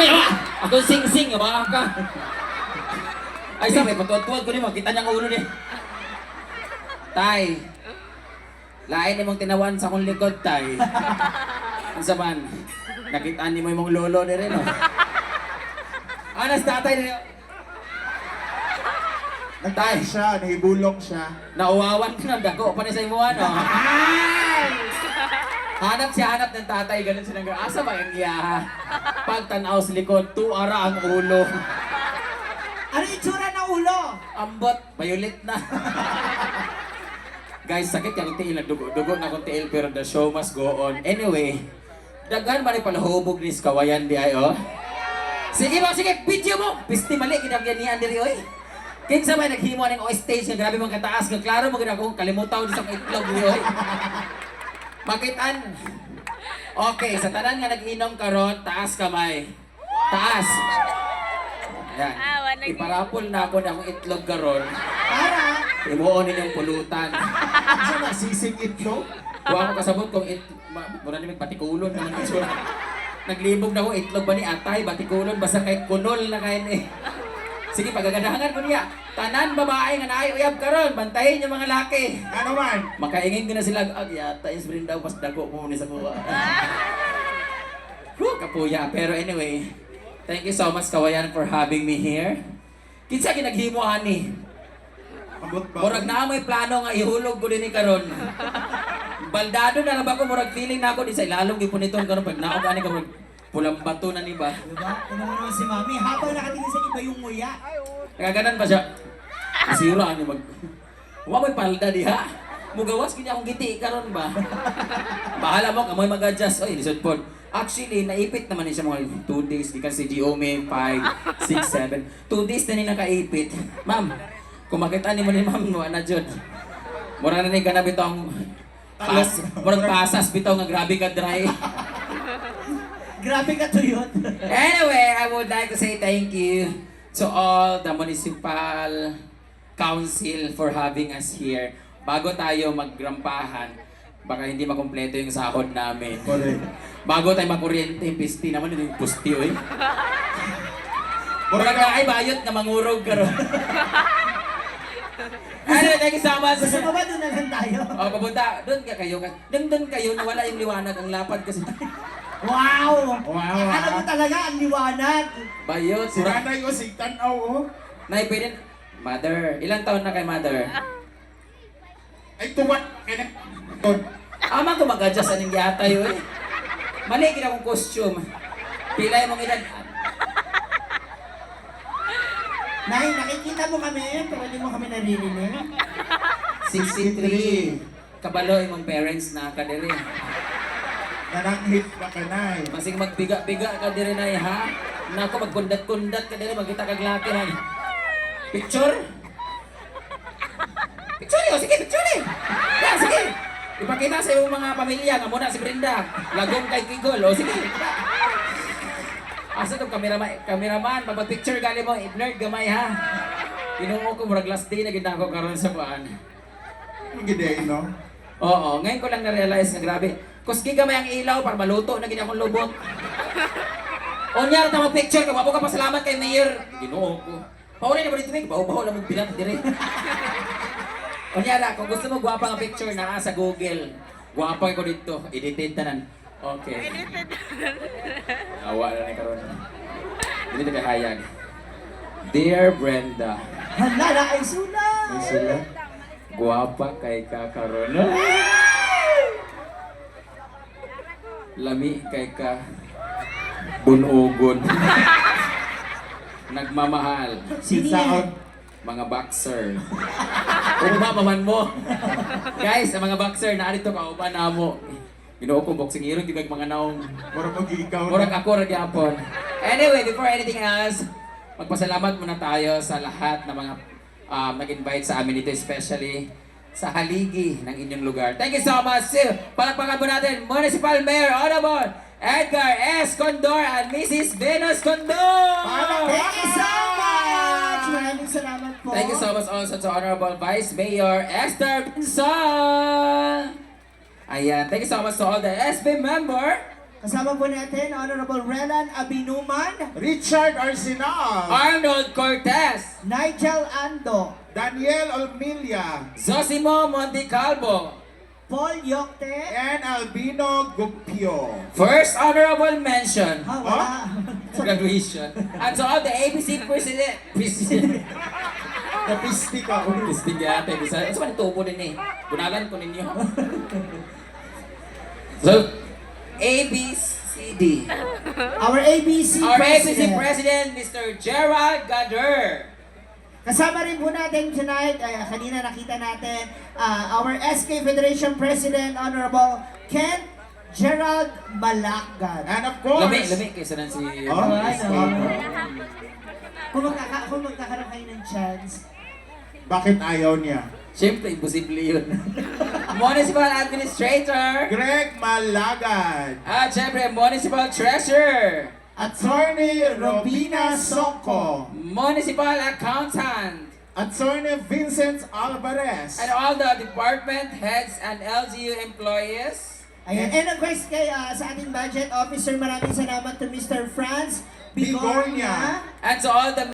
yawa! Ako sing-sing, yawa ka. Ay, sabi, patuwad-tuwad ko niyo, makita niya ang ulo niya. Tay, lain ni mong tinawan sa akong likod, tay. Ang saman, nakita ni mo yung mong lolo ni rin, oh. Anas, tatay ni Nagtayo siya, nahibulong siya. nauwawan ka ng dako pa ni sa imuan, oh. Hanap siya, hanap ng tatay, ganun siya nang asa ba yung iya? Pagtanaw sa likod, tuara ang ulo. Ano yung tsura ng ulo? Ambot, violet na. Guys, sakit yung tiil, nagdugo na akong tiil, pero the show must go on. Anyway, daghan ba rin pala hubog ni Kawayan di ay, oh? Sige mo, sige, video mo! Pisti mali, ginagyan niya diri, oy. Kinsa ba naghimo ng stage nga grabe mong kataas, nga klaro mo gina akong kalimutaw sa itlog ni, oy. Makitaan. Okay, sa tanan nga nag-inom karon, taas kamay. Taas. Ayan. Iparapol na ako na akong itlog karon. Para? Imuon ninyong pulutan. Siya nasising itlog. Huwag ko kasabot kung muna namin batikulon naman yung sura. Naglibog na ako, itlog ba ni atay, batikulon, basta kay kunol na kain eh. Sige, pagagadahangan ko niya. Tanan babae nga naay uyab karon, bantayin yung mga laki. Ano man? Makaingin ko na sila, yata is rin daw, mas dako mo ni sa buwa. Kapuya. Pero anyway, thank you so much, Kawayan, for having me here. Kinsa kinaghimo ani? Abot ba? Murag na amoy plano nga ihulog ko din ni karon. Baldado na ba ko murag feeling na ako di sa ilalong gipon nitong karon pag naog ani ka murag pulang bato na ni ba. Diba? Ano mo naman si Mami, habang nakatingin sa iba yung nguya. Nagaganan pa siya. Sira ani mag. Wa may palda diha. Mugawas kini akong giti karon ba. Bahala mo kamoy mag-adjust. Oy, lisod pod. Actually, naipit naman ni siya mga 2 days. Di kasi GOME 5, 6, 7. 2 days na ni nakaipit. Ma'am, kung makita ni mo ni ma'am, no, na dyan. Mura na ni ka na bitong murag pasas bitaw nga grabe ka dry. Grabe ka tuyot. Anyway, I would like to say thank you to all the municipal council for having us here. Bago tayo maggrampahan, baka hindi makumpleto yung sahod namin. Correct. Bago tayo makuryente, pisti naman yung pusti, oy. Murag na ay bayot na mangurog ka ron. Anyway, thank you so much. Gusto mo ba doon na lang tayo? O, papunta. Doon ka kayo. Doon kayo, nawala yung liwanag. Ang lapad kasi. Wow! Wow, Akala mo talaga ang liwanag. Bayot. Si nanay ko, si Tanaw, oh. Nay, pwede. Mother. Ilang taon na kay mother? Ay, tuwan. Kaya Ama ko mag-adjust anong yatay, oy. Mali, kina kong costume. Pilay mong edad. Nay, nakikita mo kami, pero hindi mo kami naririnig. 63. Kabalo imong parents na ka diri. nananghit pa ka na eh. Masing magbiga-biga ka diri nay ha. Nako magkundat-kundat ka diri magkita kag laki na. Picture? Picture yo, sige picture ni. Ya, sige. Ipakita sa iyong mga pamilya nga muna si Brenda. Lagom kay Kigol, o sige. Asa tong cameraman, pagpa-picture gali mo, i-blurred gamay ha. Kinuha ko murag last day na gid ako karon sa paan. Ang gede, no? Oo, ngayon ko lang na-realize na grabe. Kuski gamay ang ilaw para maluto na gid akong lubot. Onyar ta mag-picture ka, wabo ka pasalamat kay Mayor. Ginoo ko. Pauli na mo dito, baho-baho lang mo bilang dire. Onyara, kung gusto mo gwapa nga picture na sa Google, gwapa ko dito, edited tanan. Okay. Awa na ni karon. Dito kay hayag. Dear Brenda, Hala, na ay sulat! may sulat. Gwapa kay ka karon. Lami kay ka bunugon. Nagmamahal. Sige. Mga boxer. Uma paman mo. Guys, ang mga boxer narito ka uban na mo. Ginoo ko boxing hero di mga naong. Mura mag-ikaw na. Murag ako ra gyapon. Anyway, before anything else, magpasalamat muna tayo sa lahat ng mga nag-invite sa amin dito, especially sa haligi ng inyong lugar. Thank you so much. Palakpakan po natin, Municipal Mayor Honorable Edgar S. Condor and Mrs. Venus Condor! Thank you so much! Maraming salamat po. Thank you so much also to Honorable Vice Mayor Esther Pinson! Ayan, thank you so much to all the SB member Kasama po natin, Honorable Renan Abinuman, Richard Arsenal, Arnold Cortez, Nigel Ando, Daniel Olmilia, Zosimo Monticalvo, Paul Yocte, and Albino Gupio. First honorable mention wala. sa graduation. And to all the ABC president. Napisti ka. Pistig yate. Isa man tubo din eh. Bunagan ko ninyo. So, ABCD. Our ABC Our President. ABC President, Mr. Gerald Gader. Kasama rin po natin tonight, kanina nakita natin, our SK Federation President, Honorable Kent Gerald Balakgan. And of course, Lami kaysa nan si... Oh, Alright, yes, Kung magkakaroon kayo ng chance, bakit ayaw niya? Siyempre, imposible yun. Municipal Administrator. Greg Malagan, At siyempre, Municipal Treasurer. Attorney Robina Songko, Municipal Accountant. Attorney Vincent Alvarez, And all the department heads and LGU employees. ayan. And of course, sa ating budget officer, maraming salamat to Mr. Franz Bigornia. Bigornia. And to all the